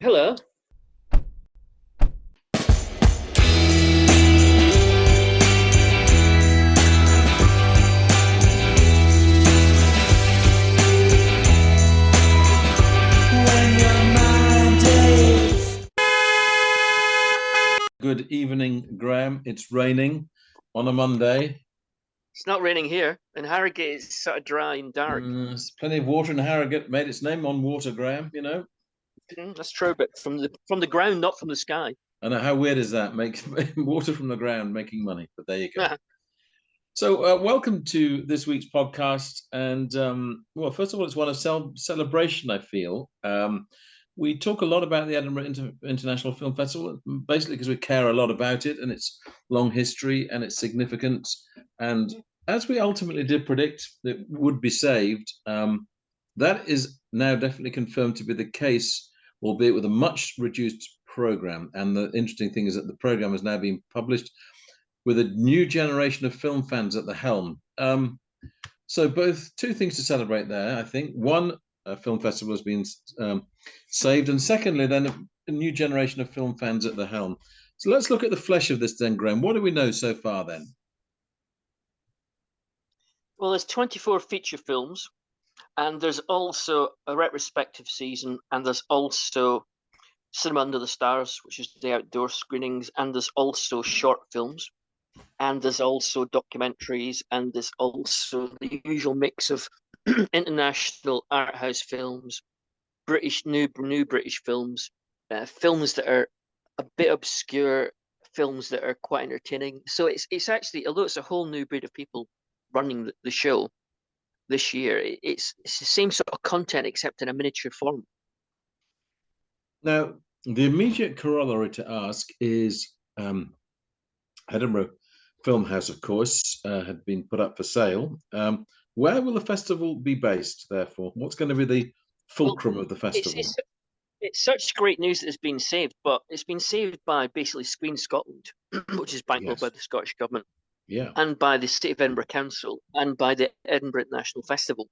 Hello. Good evening, Graham. It's raining on a Monday. It's not raining here. In Harrogate, it's sort of dry and dark. There's plenty of water in Harrogate. Made its name on water, Graham. You know. That's true, but from the ground, not from the sky. I know, how weird is that? Make water from the ground making money. But there you go. So, welcome to this week's podcast. And well, first of all, it's one of celebration. I feel we talk a lot about the Edinburgh International Film Festival, basically because we care a lot about it and its long history and its significance. And as we ultimately did predict that it would be saved, that is now definitely confirmed to be the case, albeit with a much reduced program. And the interesting thing is that the program has now been published with a new generation of film fans at the helm. So both two things to celebrate there, I think. One, a film festival has been saved, and secondly, then a new generation of film fans at the helm. So let's look at the flesh of this then, Graham. What do we know so far then? Well, there's 24 feature films, and there's also a retrospective season, and there's also Cinema Under the Stars, which is the outdoor screenings, and there's also short films, and there's also documentaries, and there's also the usual mix of international art house films, British new British films, films that are a bit obscure, films that are quite entertaining. So it's actually, although it's a whole new breed of people running the show this year, it's the same sort of content except in a miniature form. Now, the immediate corollary to ask is Edinburgh Film House, of course, had been put up for sale. Where will the festival be based, therefore? What's going to be the fulcrum of the festival? It's such great news that it's been saved, but it's been saved by basically Screen Scotland, which is bankrolled by the Scottish Government, and by the City of Edinburgh Council, and by the Edinburgh International Festival.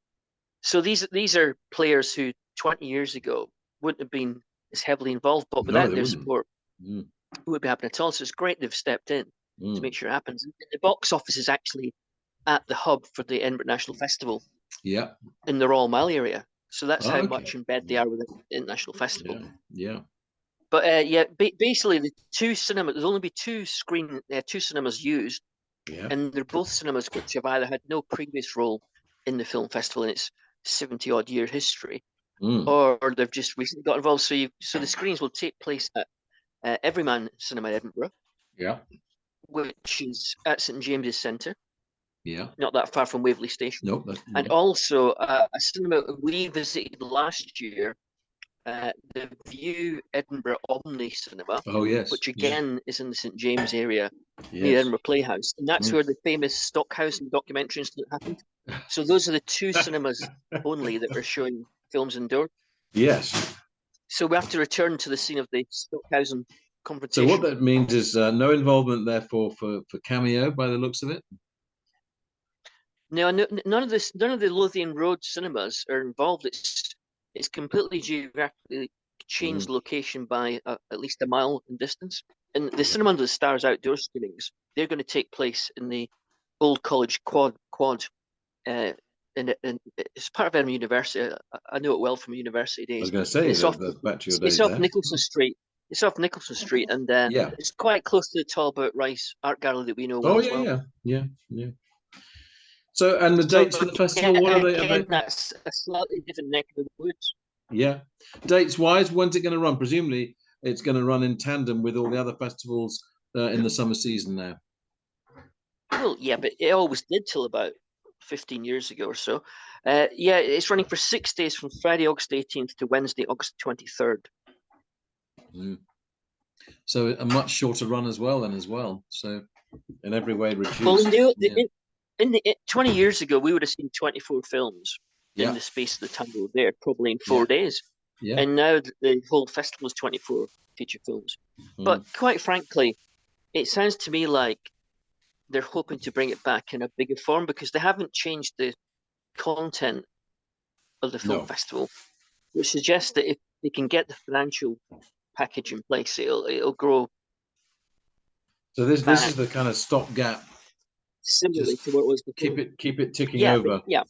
So these are players who 20 years ago wouldn't have been as heavily involved, but without their support, it wouldn't be happening at all. So it's great they've stepped in to make sure it happens. The box office is actually at the hub for the Edinburgh National Festival, in the Royal Mile area. So that's how much in bed they are with the International Festival. But basically the two cinemas, there's only be two cinemas used, and they're both cinemas which have either had no previous role in the film festival in its 70-odd year history, or they've just recently got involved. So the screenings will take place at Everyman Cinema Edinburgh, which is at St James's Centre, not that far from Waverley Station. And also a cinema we visited last year, the View Edinburgh Omni Cinema, which again is in the St James area near Edinburgh Playhouse, and that's where the famous Stockhausen documentary incident happened. So those are the two cinemas only that are showing films indoors. So we have to return to the scene of the Stockhausen confrontation. So what that means is no involvement, therefore, for Cameo, by the looks of it. No, none of the Lothian Road cinemas are involved. It's completely geographically changed location by at least a mile in distance. And the Cinema Under the Stars outdoor screenings, they're going to take place in the Old College Quad. And it's part of Edinburgh University. I know it well from university days. I was going to say, back to your days. It's off Nicholson Street. It's off Nicholson Street, and it's quite close to the Talbot Rice Art Gallery that we know well as well. Yeah. So, and the dates for the festival, what are they? Again, that's a slightly different neck of the woods. Dates-wise, when's it going to run? Presumably, it's going to run in tandem with all the other festivals in the summer season now. Well, but it always did till about 15 years ago or so. It's running for 6 days from Friday, August 18th to Wednesday, August 23rd. So a much shorter run as well. So in every way reduced. Well, in 20 years ago, we would have seen 24 films in the space of the time we were there, probably in 4 days. And now the whole festival is 24 feature films. But quite frankly, it sounds to me like they're hoping to bring it back in a bigger form, because they haven't changed the content of the film festival, which suggests that they can get the financial package in place, it'll grow. So this is the kind of stopgap. Similarly to what it was before. Keep it ticking over. But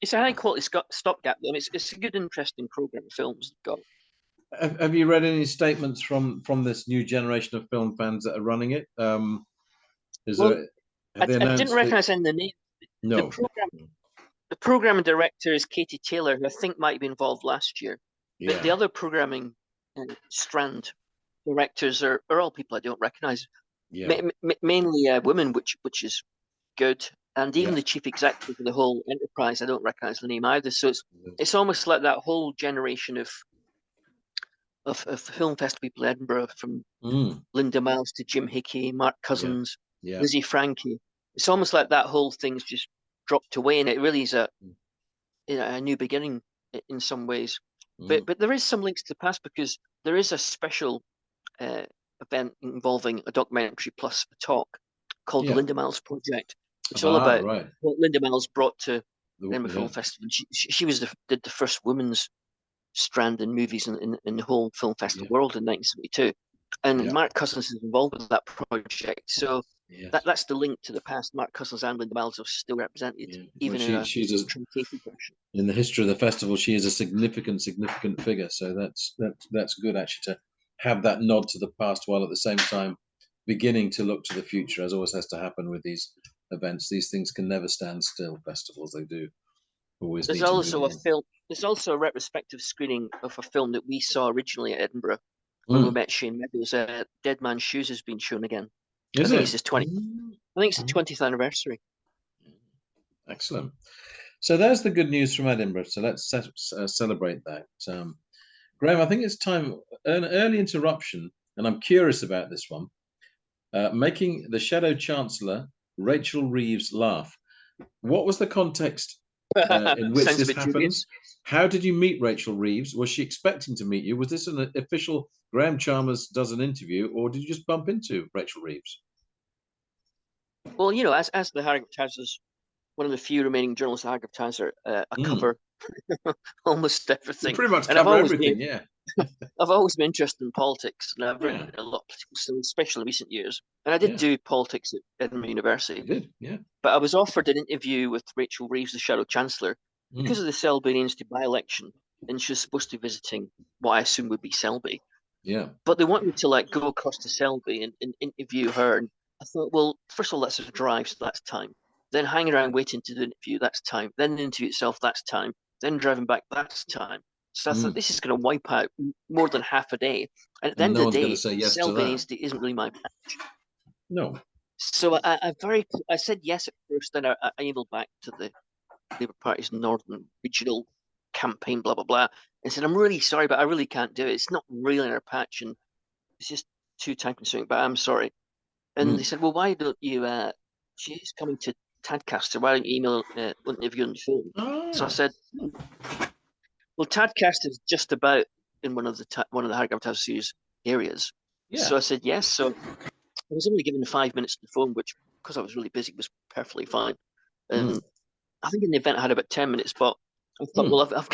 it's a high quality stopgap. I mean, it's a good, interesting program of films they've got. Have you read any statements from this new generation of film fans that are running it? I didn't recognise any of the names. No. The programming director is Katie Taylor, who I think might be involved last year. Yeah. But the other programming strand directors are all people I don't recognise. Yeah. Mainly women, which is good. And even the chief executive of the whole enterprise, I don't recognise the name either. So it's almost like that whole generation of film festival people in Edinburgh, from Linda Miles to Jim Hickey, Mark Cousins, Lizzie Frankie. It's almost like that whole thing's just dropped away, and it really is a new beginning in some ways. But there is some links to the past, because there is a special event involving a documentary plus a talk called the Linda Miles Project. It's all about what Linda Miles brought to the Edinburgh Film Festival. She did the first women's strand in movies in the whole film festival world in 1972. And Mark Cousins is involved with that project. So that's the link to the past. Mark Cousins and Linda Miles are still represented, even in a truncated version. In the history of the festival, she is a significant figure. So that's good, actually, to have that nod to the past while at the same time beginning to look to the future, as always has to happen with these events. These things can never stand still. Festivals, they do always. There's also a film. There's also a retrospective screening of a film that we saw originally at Edinburgh when we met Shane Meadows. Dead Man's Shoes has been shown again. I think it's the 20th anniversary. Excellent. So there's the good news from Edinburgh. So let's celebrate that. Graham, I think it's time, an early interruption, and I'm curious about this one. Making the Shadow Chancellor Rachel Reeves laugh. What was the context in which this happens? How did you meet Rachel Reeves? Was she expecting to meet you? Was this an official Graham Chalmers does an interview, or did you just bump into Rachel Reeves? Well, you know, as the Harrogate Times, one of the few remaining journalists at Harrogate Times, I cover almost everything. You pretty much cover everything, I've always been interested in politics, and I've written a lot of political stuff, especially in recent years. And I did do politics at Edinburgh University. You did, But I was offered an interview with Rachel Reeves, the Shadow Chancellor, because of the Selby and Ainsty by-election, and she was supposed to be visiting what I assume would be Selby. Yeah. But they wanted me to go across to Selby and interview her. And I thought, well, first of all, that's a drive, so that's time. Then hanging around waiting to do the interview, that's time. Then the interview itself, that's time. Then driving back, that's time. So I thought, this is going to wipe out more than half a day. And at the end of the day, Selby and Ainsty isn't really my patch. No. So I said yes at first, then I emailed back to the Labour Party's Northern Regional campaign, blah, blah, blah, and said, I'm really sorry, but I really can't do it. It's not really in our patch, and it's just too time consuming, but I'm sorry. And they said, well, why don't you, she's coming to Tadcaster, why don't you email an interview on the phone? So I said, well, Tadcaster is just about in one of the Harrogate Times series areas. So I said yes. So I was only given 5 minutes on the phone, which, because I was really busy, was perfectly fine. And I think in the event I had about 10 minutes, but I thought, well,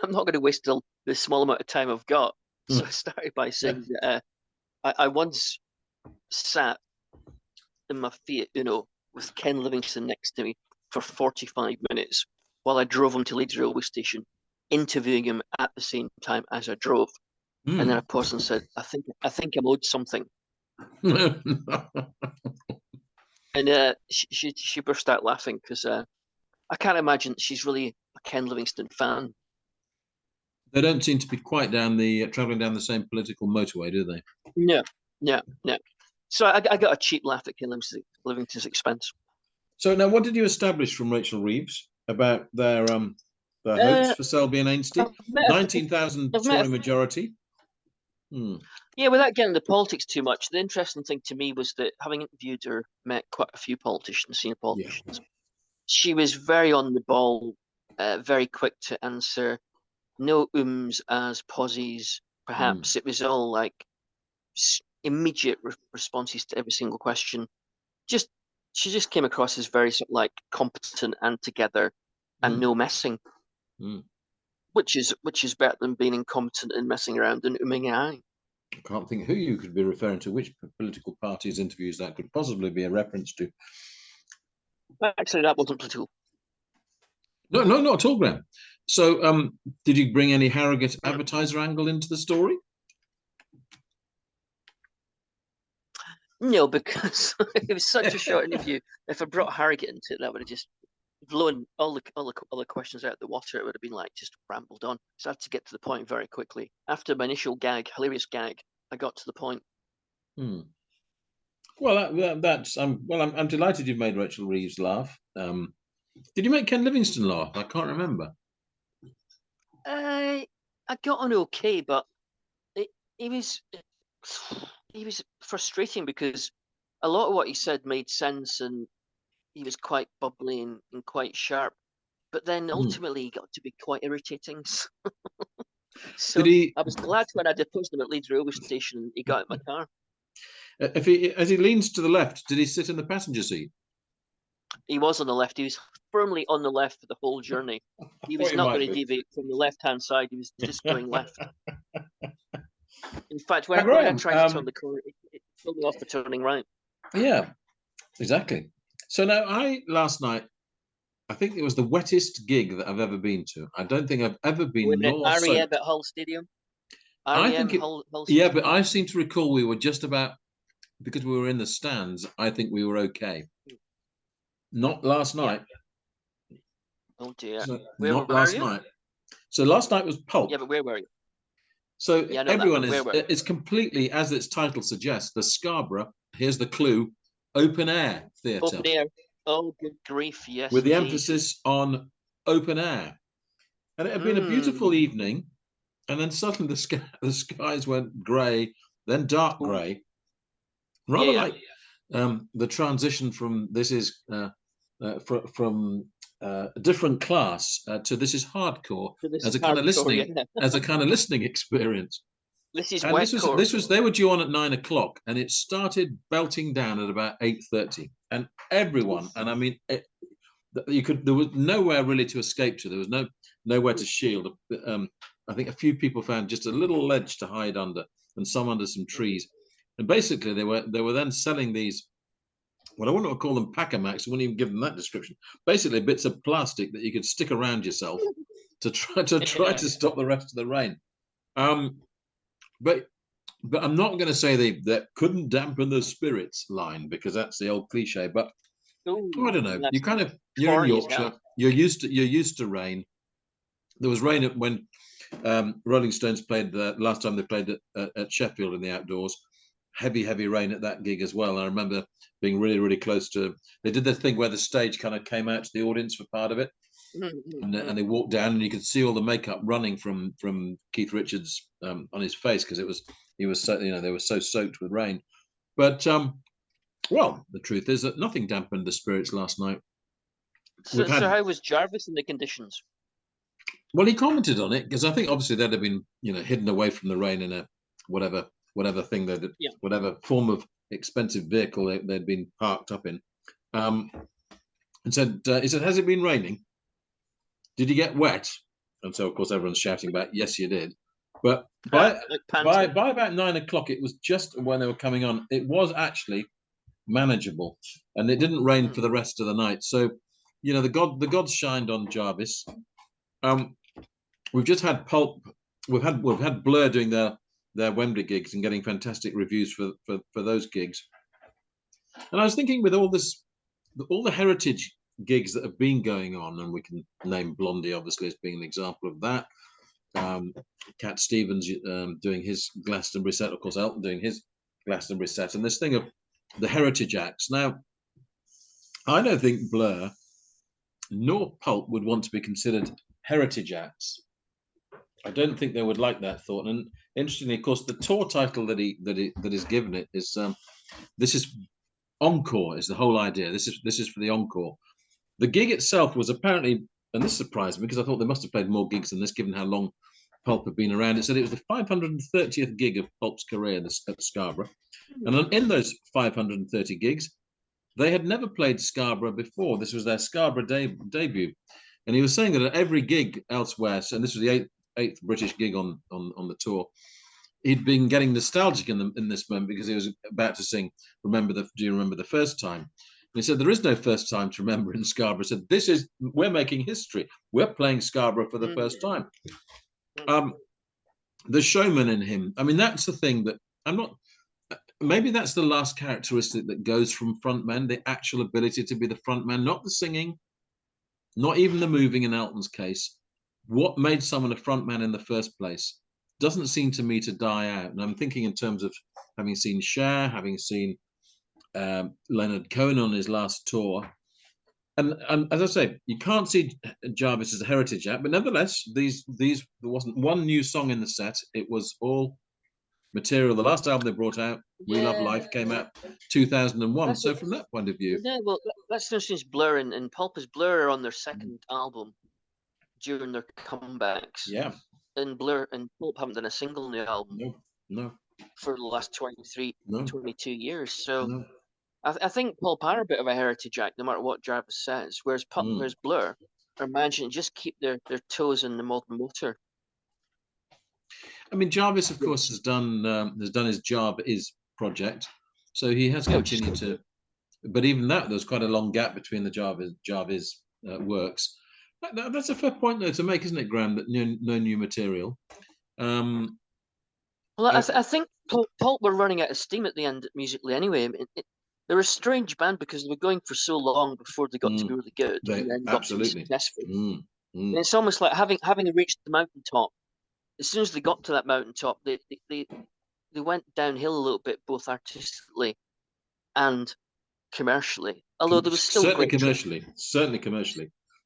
I'm not going to waste the small amount of time I've got. So I started by saying that I once sat in my Fiat Uno with Ken Livingstone next to me for 45 minutes while I drove him to Leeds railway station, interviewing him at the same time as I drove. And then I paused and said, I think I'm owed something. And she burst out laughing, because I can't imagine she's really a Ken Livingstone fan. They don't seem to be quite travelling down the same political motorway, do they? No. So I got a cheap laugh at Ken Livingstone's expense. So now, what did you establish from Rachel Reeves about their hopes for Selby and Ainsty? 19,000 Tory majority. Yeah, without getting into politics too much, the interesting thing to me was that, having interviewed her, met quite a few politicians, senior politicians, she was very on the ball, very quick to answer, no ums as pauses, perhaps. It was all immediate responses to every single question. She just came across as very competent and together, and no messing. Which is better than being incompetent and messing around and umming I can't think who you could be referring to, which political party's interviews that could possibly be a reference to. Actually, that wasn't political. No, not at all, Graham. So, did you bring any Harrogate advertiser angle into the story? No, because it was such a short interview. If I brought Harrogate into it, that would have just blown all the questions out of the water. It would have been like just rambled on. So I had to get to the point very quickly. After my initial hilarious gag, I got to the point. Well, that's I'm delighted you've made Rachel Reeves laugh. Did you make Ken Livingstone laugh? I can't remember. I got on okay, but he was frustrating because a lot of what he said made sense and he was quite bubbly and quite sharp, but then ultimately he got to be quite irritating. So I was glad when I deposed him at Leeds railway station and he got out of my car. As he leans to the left, did he sit in the passenger seat? He was on the left. He was firmly on the left for the whole journey. He was not going to deviate from the left-hand side. He was just going left. In fact, when I tried to turn the corner, it told me off for turning right. Yeah, exactly. So now, last night, I think it was the wettest gig that I've ever been to. I don't think I've ever been more soaked. REM at Hull Stadium? Hull Stadium? Yeah, but I seem to recall we were just about, because we were in the stands, I think we were okay. Not last night. Oh dear. So, not last night. So last night was Pulp. Yeah, but where were you? So everyone is completely, as its title suggests, the Scarborough, here's the clue, Open Air Theatre. Open air. Oh, good grief, yes. With the emphasis on open air. And it had been a beautiful evening, and then suddenly the skies went grey, then dark grey. Rather like the transition from this is from a different class to this is hardcore as a kind of listening as a kind of listening experience. This is they were due on at 9 o'clock, and it started belting down at about 8:30, and everyone, and I mean, there was nowhere really to escape to. There was nowhere to shield. I think a few people found just a little ledge to hide under, and some under some trees. And basically, they were then selling these. Well, I wouldn't call them pack-a-macs. I wouldn't even give them that description. Basically, bits of plastic that you could stick around yourself to try to stop the rest of the rain. But I'm not going to say that couldn't dampen the spirits line, because that's the old cliche. But I don't know. You're in Yorkshire. You're used to rain. There was rain when Rolling Stones played last time they played at Sheffield in the outdoors. Heavy rain at that gig as well. I remember being really, really close to. They did the thing where the stage kind of came out to the audience for part of it, and they walked down, and you could see all the makeup running from Keith Richards on his face, because he was so, they were so soaked with rain. But well, the truth is that nothing dampened the spirits last night. So how was Jarvis in the conditions? Well, he commented on it, because I think obviously they'd have been hidden away from the rain in a whatever thing whatever form of expensive vehicle they'd been parked up in, and said, he said, has it been raining? Did you get wet? And so of course everyone's shouting back, yes you did. But by about 9 o'clock, it was just when they were coming on, it was actually manageable, and it didn't rain for the rest of the night. So the gods shined on Jarvis. We've just had Pulp. We've had Blur doing their Wembley gigs and getting fantastic reviews for those gigs. And I was thinking, with all the heritage gigs that have been going on, and we can name Blondie obviously as being an example of that. Cat Stevens doing his Glastonbury set, of course Elton doing his Glastonbury set, and this thing of the heritage acts. Now, I don't think Blur nor Pulp would want to be considered heritage acts. I don't think they would like that thought. And interestingly, of course, the tour title that is given it is this is Encore, is the whole idea. This is for the Encore. The gig itself was apparently, and this surprised me because I thought they must have played more gigs than this, given how long Pulp had been around. It said it was the 530th gig of Pulp's career at Scarborough. And in those 530 gigs, they had never played Scarborough before. This was their Scarborough debut. And he was saying that at every gig elsewhere, and this was the eighth British gig on the tour, he'd been getting nostalgic in this moment because he was about to sing do you remember the first time? And he said, there is no first time to remember in Scarborough. He said, we're making history. We're playing Scarborough for the first time. The showman in him, I mean, that's the thing that maybe that's the last characteristic that goes from frontmen, the actual ability to be the frontman, not the singing, not even the moving in Elton's case. What made someone a frontman in the first place doesn't seem to me to die out. And I'm thinking in terms of having seen Cher, having seen Leonard Cohen on his last tour. And as I say, you can't see Jarvis as a heritage act, but nevertheless, there wasn't one new song in the set. It was all material. The last album they brought out, We Love Life, came out 2001. So from that point of view, well, that's for instance Blur and Pulp. Blur are on their second album during their comebacks. Yeah. And Blur and Pulp haven't done a single new album. No. For the last 22 years. So. No. I think Pulp are a bit of a heritage act, no matter what Jarvis says. Whereas Blur are managing to just keep their toes in the modern motor. I mean, Jarvis, of course, has done his his project, so he has continued to. But even that, there's quite a long gap between the Jarvis works. That's a fair point, though, to make, isn't it, Graham? That no new material. Well, I think Pulp were running out of steam at the end musically anyway. They're a strange band because they were going for so long before they got to be really good and then got to be successful. And it's almost like having reached the mountaintop. As soon as they got to that mountaintop, they went downhill a little bit, both artistically and commercially. Although there was still certainly commercially.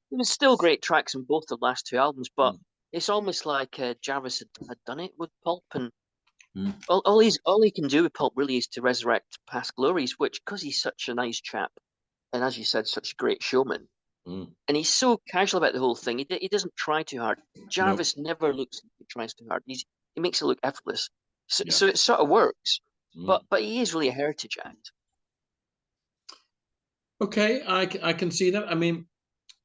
There was still great tracks in both the last two albums, but it's almost like Jarvis had done it with Pulp, and all he can do with Pulp really is to resurrect past glories, which, because he's such a nice chap, and as you said, such a great showman, and he's so casual about the whole thing, he doesn't try too hard. Jarvis never looks like he tries too hard. He makes it look effortless. So it sort of works, but he is really a heritage act. Okay, I can see that. I mean,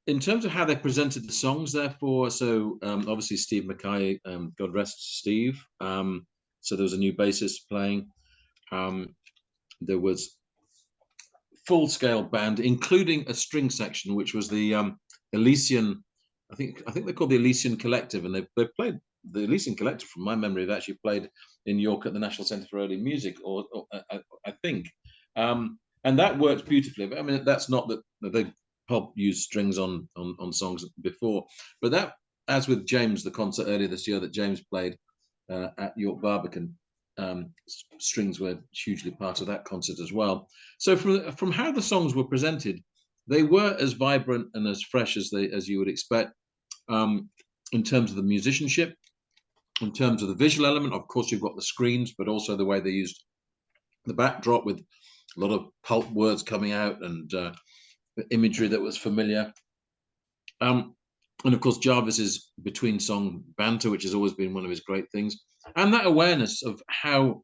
in terms of how they presented the songs, therefore, so obviously Steve Mackay, God rest Steve. So there was a new bassist playing. There was full-scale band, including a string section, which was the Elysian. I think they're called the Elysian Collective, and they played the Elysian Collective. From my memory, they've actually played in York at the National Centre for Early Music, or I think, and that worked beautifully. But I mean, that's not that they Pulp used strings on songs before, but that, as with James, the concert earlier this year that James played at York Barbican, strings were hugely part of that concert as well. So from how the songs were presented, they were as vibrant and as fresh as you would expect, in terms of the musicianship, in terms of the visual element. Of course, you've got the screens, but also the way they used the backdrop with a lot of Pulp words coming out and imagery that was familiar. And of course, Jarvis's between-song banter, which has always been one of his great things, and that awareness of how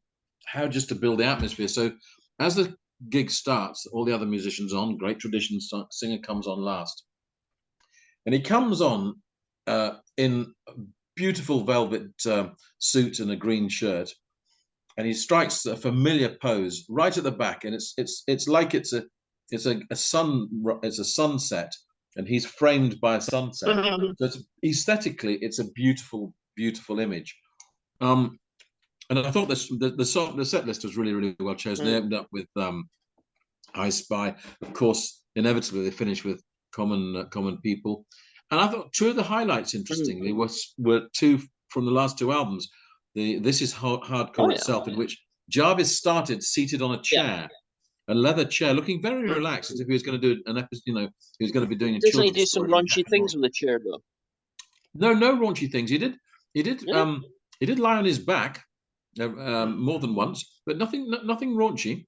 just to build the atmosphere. So as the gig starts, all the other musicians on, great tradition, singer comes on last. And he comes on in a beautiful velvet suit and a green shirt, and he strikes a familiar pose right at the back, and it's like it's a sunset, and he's framed by a sunset. So aesthetically, it's a beautiful, beautiful image. And I thought the set list was really, really well chosen. They opened up with I Spy. Of course, inevitably they finished with Common People. And I thought two of the highlights, interestingly, were two from the last two albums. This Is Hardcore itself, in which Jarvis started seated on a chair. A leather chair, looking very relaxed, as if he was going to do an episode. He was going to be doing a children's story. Doesn't he do some raunchy things with the chair, though? No raunchy things. He did lie on his back more than once, but nothing raunchy.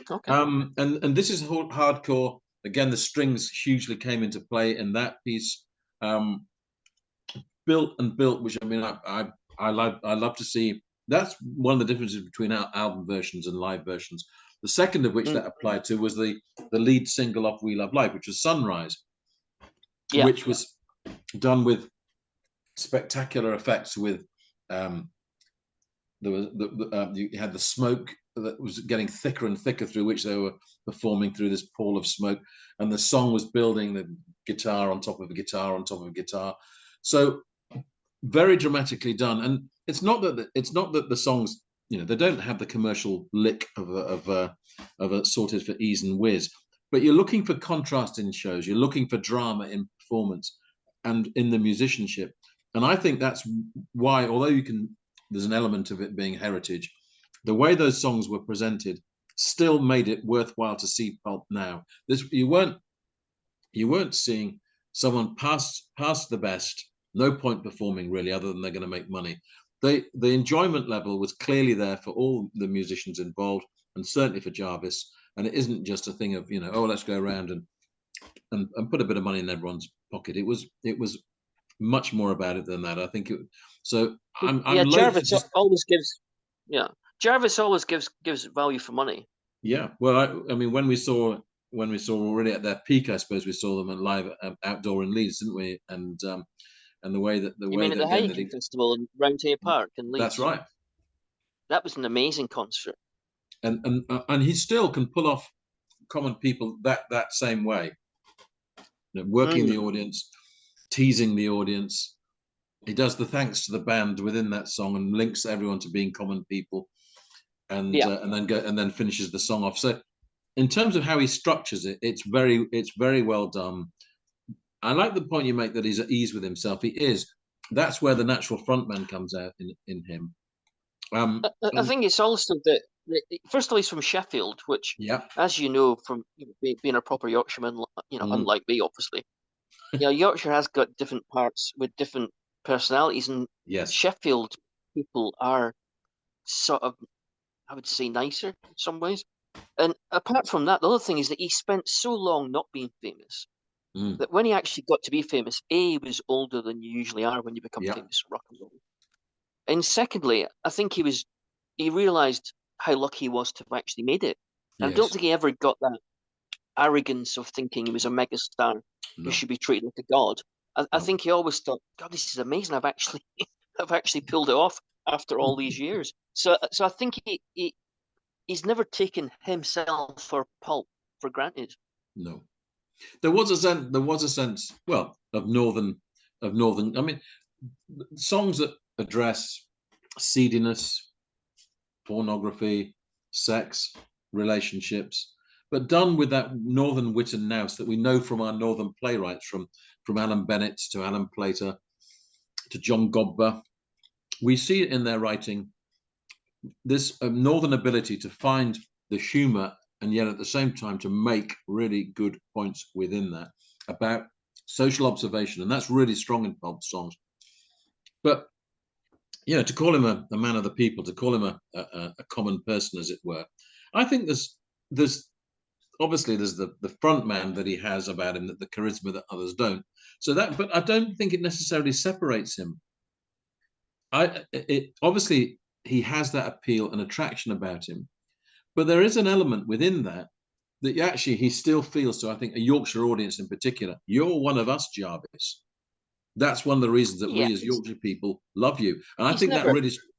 Okay. And This Is Hardcore. Again, the strings hugely came into play in that piece. Built, which I mean, I love to see. That's one of the differences between our album versions and live versions. The second of which that applied to was the lead single of We Love Life, which was Sunrise. which was done with spectacular effects. With you had the smoke that was getting thicker and thicker through which they were performing through this pall of smoke, and the song was building, the guitar on top of a guitar on top of a guitar. So very dramatically done. And it's not that the songs, they don't have the commercial lick of a sorted for ease and whiz, but you're looking for contrast in shows, you're looking for drama in performance and in the musicianship. And I think that's why, although there's an element of it being heritage, the way those songs were presented still made it worthwhile to see Pulp now. You weren't seeing someone past the best, no point performing really, other than they're going to make money. The enjoyment level was clearly there for all the musicians involved, and certainly for Jarvis. And it isn't just a thing of let's go around and put a bit of money in everyone's pocket. It was much more about it than that. I think Jarvis always gives value for money. Yeah, well, I mean, when we saw already at their peak, I suppose we saw them at live outdoor in Leeds, didn't we? And the way that at the Hiking Festival in Roundhay Park in Leeds. That's right. That was an amazing concert. And he still can pull off common people that same way. Working the audience, teasing the audience. He does the thanks to the band within that song and links everyone to being common people, and then finishes the song off. So in terms of how he structures it, it's very well done. I like the point you make that he's at ease with himself. He is. That's where the natural frontman comes out in him. I think it's also that first of all, he's from Sheffield, which, as you know, from being a proper Yorkshireman, unlike me, obviously, Yorkshire has got different parts with different personalities, and Sheffield people are sort of, I would say, nicer in some ways. And apart from that, the other thing is that he spent so long not being famous that when he actually got to be famous, he was older than you usually are when you become famous in rock and roll. And secondly, I think he realised how lucky he was to have actually made it. And I don't think he ever got that arrogance of thinking he was a megastar who should be treated like a god. I think he always thought, God, this is amazing. I've actually pulled it off after all these years. So I think he's never taken himself or Pulp for granted. No, there was a sense, well, of northern. I mean, songs that address seediness, pornography, sex, relationships, but done with that northern wit and nous that we know from our northern playwrights, from Alan Bennett to Alan Plater to John Godber. We see it in their writing, this northern ability to find the humour and yet at the same time to make really good points within that about social observation, and that's really strong in Pulp songs. But to call him a man of the people, to call him a common person, as it were, I think there's obviously there's the front man that he has about him, that the charisma that others don't. So but I don't think it necessarily separates him. Obviously he has that appeal and attraction about him, but there is an element within that actually he still feels to, I think, a Yorkshire audience in particular. You're one of us, Jarvis. That's one of the reasons that we as Yorkshire people love you. And I think that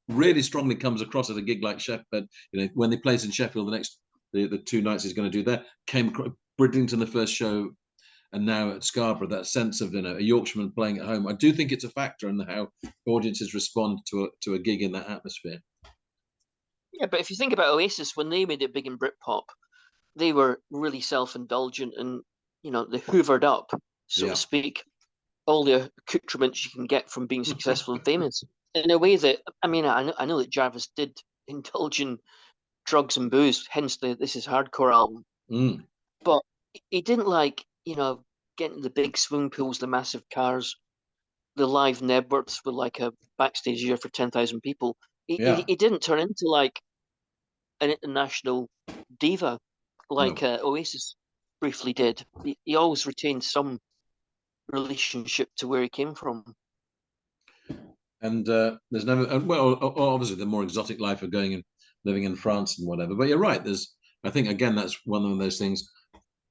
really strongly comes across at a gig like Sheffield. When he plays in Sheffield the 2 nights he's going to do there, came Bridlington the first show, and now at Scarborough, that sense of a Yorkshireman playing at home. I do think it's a factor in how audiences respond to a gig in that atmosphere. Yeah, but if you think about Oasis, when they made it big in Britpop, they were really self-indulgent, and they hoovered up, so to speak, all the accoutrements you can get from being successful and famous, in a way that, I mean, I know that Jarvis did indulge in drugs and booze, hence the This Is Hardcore album. But he didn't getting the big swimming pools, the massive cars, the live Nebworths with a backstage area for 10,000 people. He didn't turn into an international diva Oasis briefly did. He always retained some relationship to where he came from. And there's never, obviously the more exotic life of going and living in France and whatever. But you're right. I think again that's one of those things.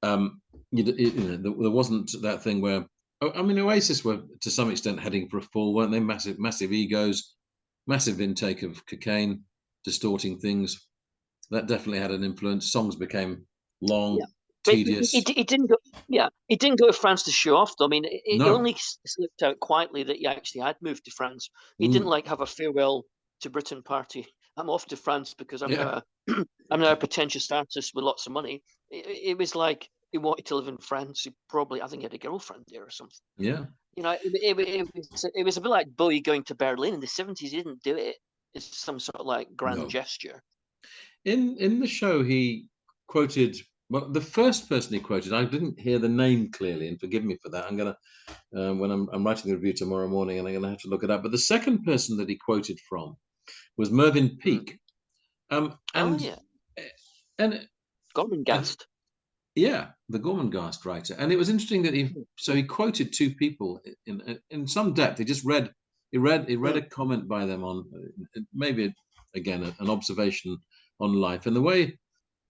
There wasn't that thing where I mean, Oasis were to some extent heading for a fall, weren't they? Massive egos, massive intake of cocaine, distorting things. That definitely had an influence. Songs became long, tedious. He didn't go. Yeah, he didn't go to France to show off. Though. I mean, it only slipped out quietly that he actually had moved to France. He didn't like have a farewell to Britain party. I'm off to France because I'm now a pretentious artist with lots of money. It was like he wanted to live in France. I think he had a girlfriend there or something. Yeah. You know, it was a bit like Bowie going to Berlin in the 70s. He didn't do it as some sort of like grand gesture. In the show, he quoted. Well, the first person he quoted, I didn't hear the name clearly, and forgive me for that. I'm gonna when I'm writing the review tomorrow morning, and I'm gonna have to look it up. But the second person that he quoted from was Mervyn Peake, and Gormenghast. Yeah, the Gormenghast writer, and it was interesting that he quoted two people in some depth. He just read a comment by them on maybe again an observation on life, and the way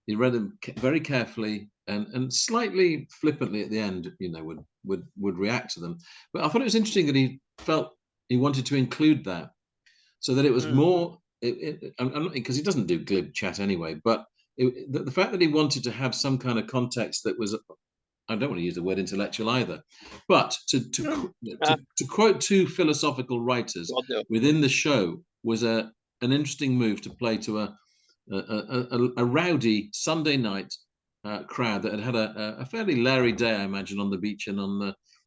he read them very carefully and slightly flippantly at the end, you know, would react to them. But I thought it was interesting that he felt he wanted to include that, so that it was more because he doesn't do glib chat anyway, but. The fact that he wanted to have some kind of context that was, I don't want to use the word intellectual either, but to quote two philosophical writers within the show was an interesting move to play to a rowdy Sunday night crowd that had a fairly leery day, I imagine, on the beach and on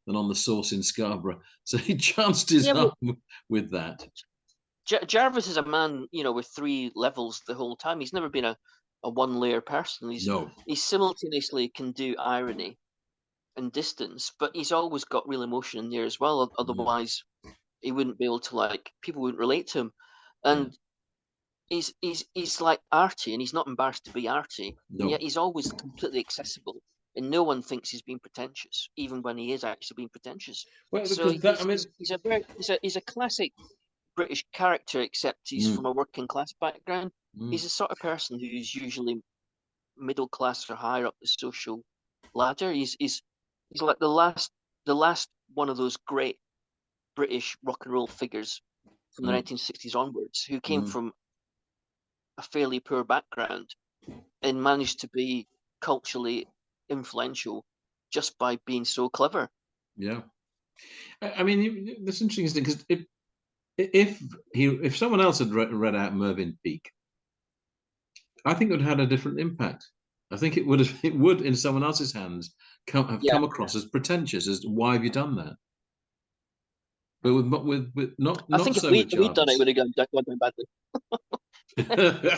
the source in Scarborough. So he chanced his arm with that. Jarvis is a man, you know, with three levels the whole time. He's never been a one-layer person. He simultaneously can do irony and distance, but he's always got real emotion in there as well. Otherwise, he wouldn't be able to people wouldn't relate to him. And he's like arty, and he's not embarrassed to be arty. And yet he's always completely accessible, and no one thinks he's being pretentious, even when he is actually being pretentious. Well, so he's a classic British character, except he's from a working class background. He's the sort of person who's usually middle class or higher up the social ladder. He's like the last one of those great British rock and roll figures from the 1960s onwards, who came from a fairly poor background and managed to be culturally influential just by being so clever. Yeah, I mean, that's interesting because if someone else had read out Mervyn Peake, I think it would have had a different impact. I think it would in someone else's hands come across as pretentious. As why have you done that? But with not I think not if we'd done it, it would have gone down badly.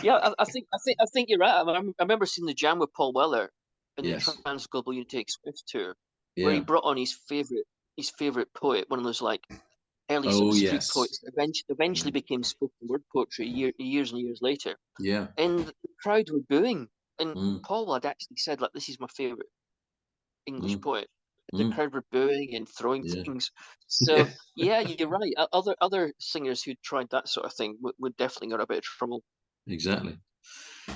Yeah, I think you're right. I remember seeing the Jam with Paul Weller in the Trans Global Unity Express tour, where he brought on his favorite poet, one of those like early street poets that eventually became spoken word poetry years and years later. Yeah. And the crowd were booing. And Paul had actually said, like, this is my favourite English poet. The crowd were booing and throwing things. So, you're right. Other singers who tried that sort of thing would definitely get a bit of trouble. Exactly.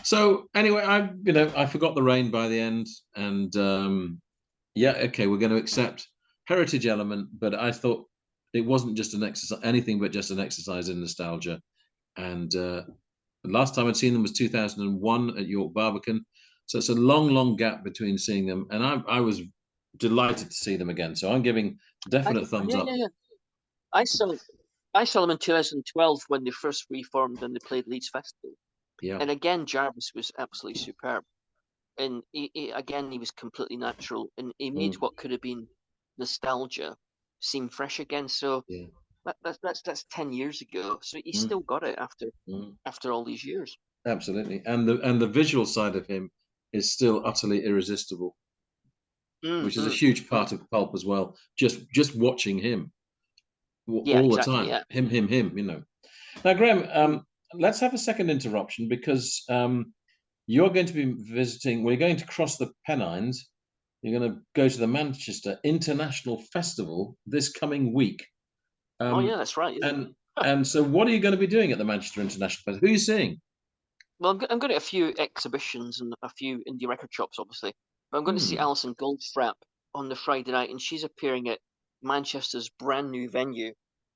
So, anyway, I forgot the rain by the end. And, okay, we're going to accept heritage element. But I thought it wasn't just anything but just an exercise in nostalgia. And the last time I'd seen them was 2001 at York Barbican. So it's a long gap between seeing them. And I was delighted to see them again. So I'm giving definite thumbs up. Yeah. I saw them in 2012 when they first reformed and they played Leeds Festival. Yeah. And again, Jarvis was absolutely superb. And he was completely natural. And he made what could have been nostalgia seem fresh again. So that's 10 years ago. So he's still got it after all these years. Absolutely. And the visual side of him is still utterly irresistible, which is a huge part of Pulp as well. Just watching him all the time. Yeah. Him, you know. Now, Graham, let's have a second interruption because you're going to be visiting, we're going to cross the Pennines. You're going to go to the Mancheaster International Festival this coming week. That's right. And so what are you going to be doing at the Manchester International Festival? Who are you seeing? Well, I'm going to a few exhibitions and a few indie record shops, obviously. But I'm going to see Alison Goldfrapp on the Friday night, and she's appearing at Manchester's brand new venue,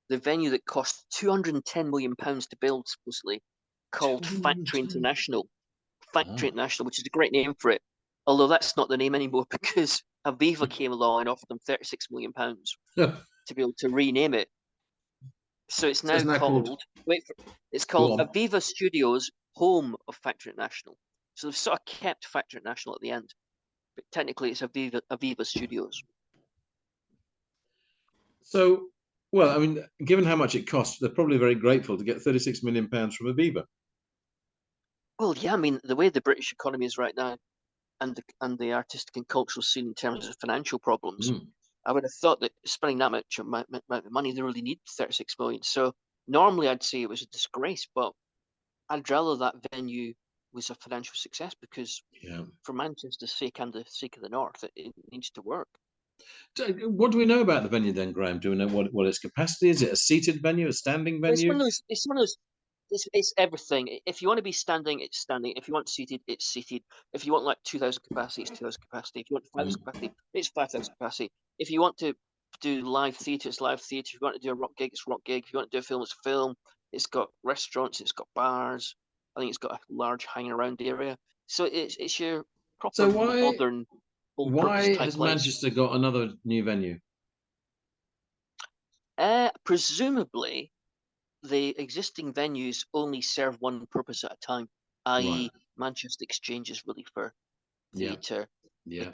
the venue that cost £210 million to build, supposedly, called Factory International. Factory International, which is a great name for it, although that's not the name anymore because Aviva came along and offered them £36 million to be able to rename it. So it's now called Aviva Studios, home of Factory International. So they've sort of kept Factory International at the end, but technically it's Aviva Studios. So, well, I mean, given how much it costs, they're probably very grateful to get £36 million from Aviva. Well, yeah, I mean, the way the British economy is right now, and the artistic and cultural scene in terms of financial problems, I would have thought that spending that much amount of money, they really need 36 million. So normally I'd say it was a disgrace, but I'd rather that venue was a financial success because for Manchester's sake and the sake of the North, it needs to work. What do we know about the venue then, Graham? Do we know what its capacity is? Is it a seated venue, a standing venue? It's one of those. It's everything. If you want to be standing, it's standing. If you want seated, it's seated. If you want like 2,000 capacity, it's 2,000 capacity. If you want 5,000 capacity, it's 5,000 capacity. If you want to do live theatre, it's live theatre. If you want to do a rock gig, it's rock gig. If you want to do a film, it's film. It's got restaurants. It's got bars. I think it's got a large hanging around area. So it's your proper modern. Why has Manchester got another new venue? Presumably, the existing venues only serve one purpose at a time, i.e. Manchester Exchange is really for theatre. The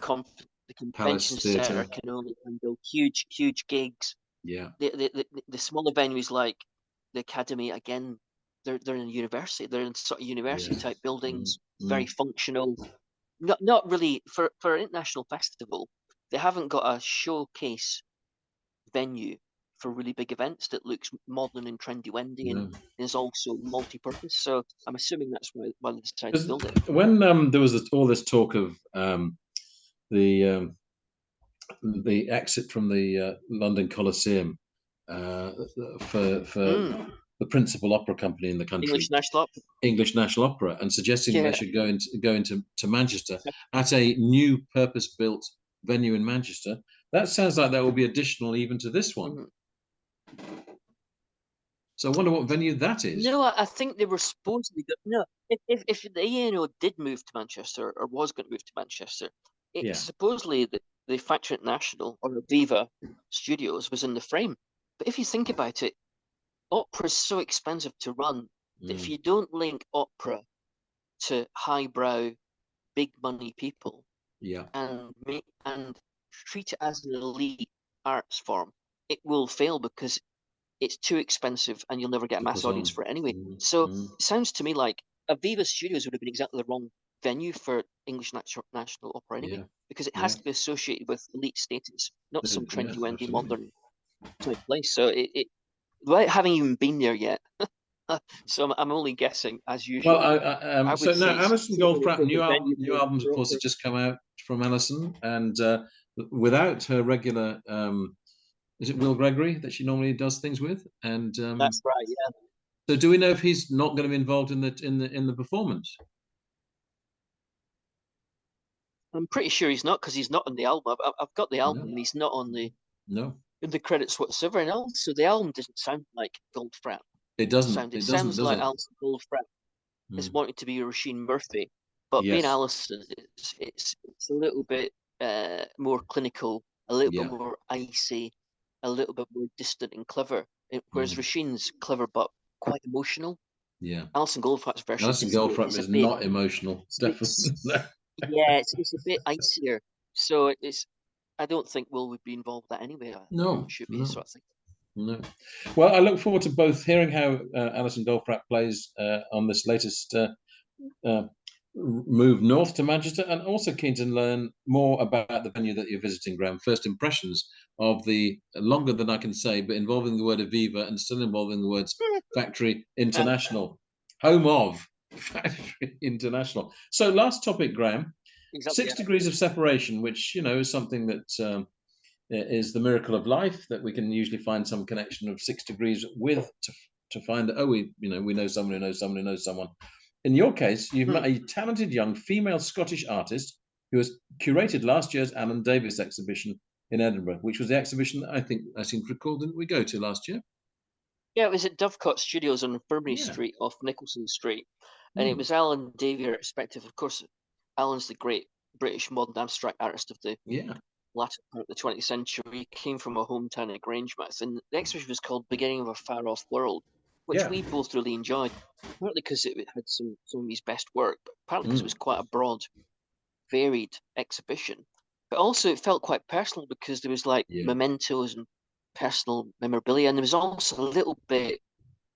convention centre can only handle huge gigs. The smaller venues like the Academy, again, they're in a university. They're in sort of university type buildings, very functional. Not really for an international festival. They haven't got a showcase venue for really big events that looks modern and trendy-wendy and is also multi-purpose. So I'm assuming that's why they decided to build it. When there was all this talk of the exit from the London Coliseum for the principal opera company in the country, English National Opera, and suggesting they should go into Manchester at a new purpose-built venue in Manchester. That sounds like that will be additional even to this one. So I wonder what venue that is. No, I think they were supposedly if the ANO did move to Manchester or was going to move to Manchester, supposedly the Factory International or Aviva Studios was in the frame. But if you think about it, opera is so expensive to run that if you don't link opera to highbrow, big money people, and treat it as an elite arts form, it will fail because it's too expensive and you'll never get a mass audience for it anyway. So it sounds to me like Aviva Studios would have been exactly the wrong venue for English National Opera anyway, because it has to be associated with elite status, not some trendy-wendy modern type place. So it without having even been there yet. So I'm only guessing as usual. Well, so now Alison Goldfrapp, new albums, of course, has just come out from Alison, and without her regular, is it Will Gregory that she normally does things with? And that's right, yeah. So do we know if he's not going to be involved in the performance? I'm pretty sure he's not, because he's not on the album. I've got the album, and he's not on the in the credits whatsoever. And also, the album doesn't sound like Goldfrapp. It doesn't. It sounds like Alison Goldfrapp is wanting to be Roisin Murphy, but being Alison, it's a little bit more clinical, a little bit more icy, a little bit more distant and clever. Whereas Roisin's clever but quite emotional. Yeah. Alison Goldfrapp's version. Alison Goldfrapp is not emotional. Definitely. Yeah, it's a bit icier. So I don't think Will would be involved in that anyway. No, should be sort of thing. No. Well, I look forward to both hearing how Alison Goldfrapp plays on this latest move north to Manchester, and also keen to learn more about the venue that you're visiting, Graham. First impressions of the longer than I can say, but involving the word Aviva and still involving the words Factory International, home of Factory International. So last topic, Graham. Exactly, 6 degrees of separation, which is something that is the miracle of life, that we can usually find some connection of 6 degrees with to find that we know someone who knows someone who knows someone. In your case, you've met a talented young female Scottish artist who has curated last year's Alan Davie exhibition, in Edinburgh, which was the exhibition that I seem to recall, didn't we go to last year? Yeah, it was at Dovecot Studios on Infirmary Street off Nicholson Street. And it was Alan Davie, respective. Of course, Alan's the great British modern abstract artist of the latter part of the 20th century. He came from a hometown at Grangemouth, and the exhibition was called Beginning of a Far Off World, which we both really enjoyed, partly because it had some of his best work, but partly because it was quite a broad, varied exhibition. But also it felt quite personal because there was like mementos and personal memorabilia, and there was also a little bit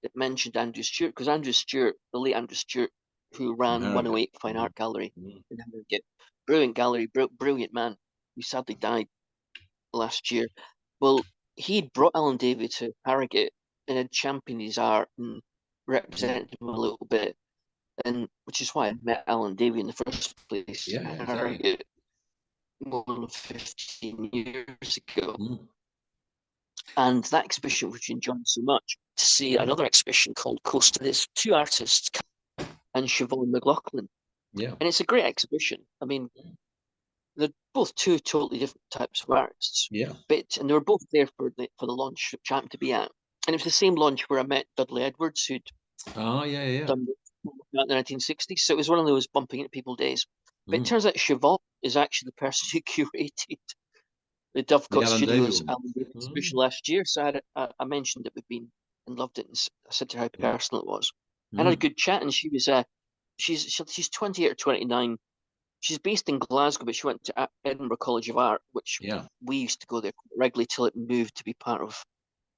that mentioned Andrew Stewart, because Andrew Stewart, the late Andrew Stewart, who ran 108 Fine Art Gallery in Harrogate, brilliant gallery, brilliant man, who sadly died last year. Well, he brought Alan Davie to Harrogate and had championed his art and represented him a little bit, and which is why I met Alan Davie in the first place. Harrogate more than 15 years ago. And that exhibition, which I enjoyed so much, to see another exhibition called Coast. There's two artists, and Siobhan McLaughlin. And it's a great exhibition. I mean, they're both two totally different types of artists. And they were both there for the launch, which happened to be at. And it was the same launch where I met Dudley Edwards, who'd done it in the 1960s. So it was one of those bumping into people days. But it turns out Siobhan is actually the person who curated the Dovecot Studios Alan Davie exhibition last year. So I mentioned it with been and loved it, and I said to her how personal it was. I had a good chat, and she was she's 28 or 29. She's based in Glasgow, but she went to Edinburgh College of Art, which we used to go there regularly till it moved to be part of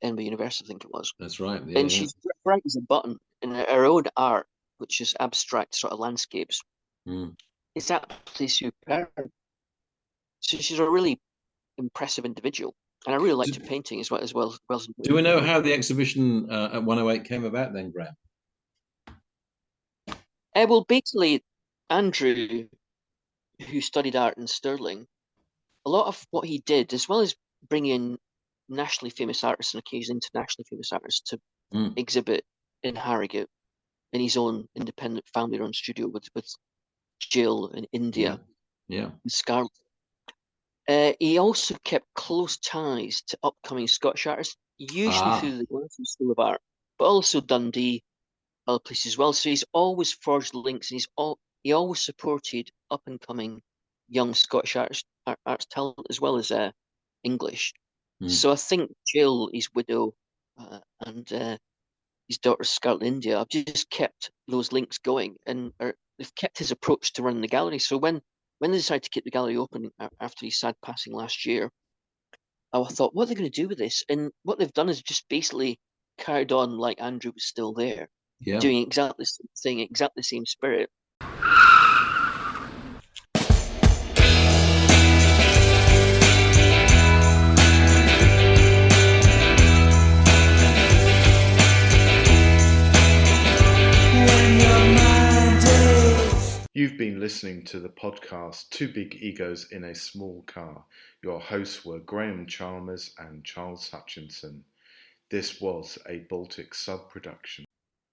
Edinburgh University, I think it was. That's right. And she's bright as a button, and her own art, which is abstract sort of landscapes, it's absolutely superb. So she's a really impressive individual, and I really liked her painting as well. Do we know how the exhibition at 108 came about then, Graham? Well, basically, Andrew, who studied art in Stirling, a lot of what he did, as well as bringing in nationally famous artists and occasionally internationally famous artists to exhibit in Harrogate in his own independent family-run studio with Jill in India, in Scarborough. He also kept close ties to upcoming Scottish artists, usually through the Glasgow School of Art, but also Dundee, other places as well. So he's always forged links, and he always supported up and coming young Scottish arts talent as well as English. So I think Jill, his widow, and his daughter Scarlett India have just kept those links going, and they've kept his approach to running the gallery. So when they decided to keep the gallery open after his sad passing last year, I thought, what are they going to do with this? And what they've done is just basically carried on like Andrew was still there, doing exactly the same thing, exactly the same spirit. You've been listening to the podcast Two Big Egos in a Small Car. Your hosts were Graham Chalmers and Charles Hutchinson. This was a Baltic sub-production.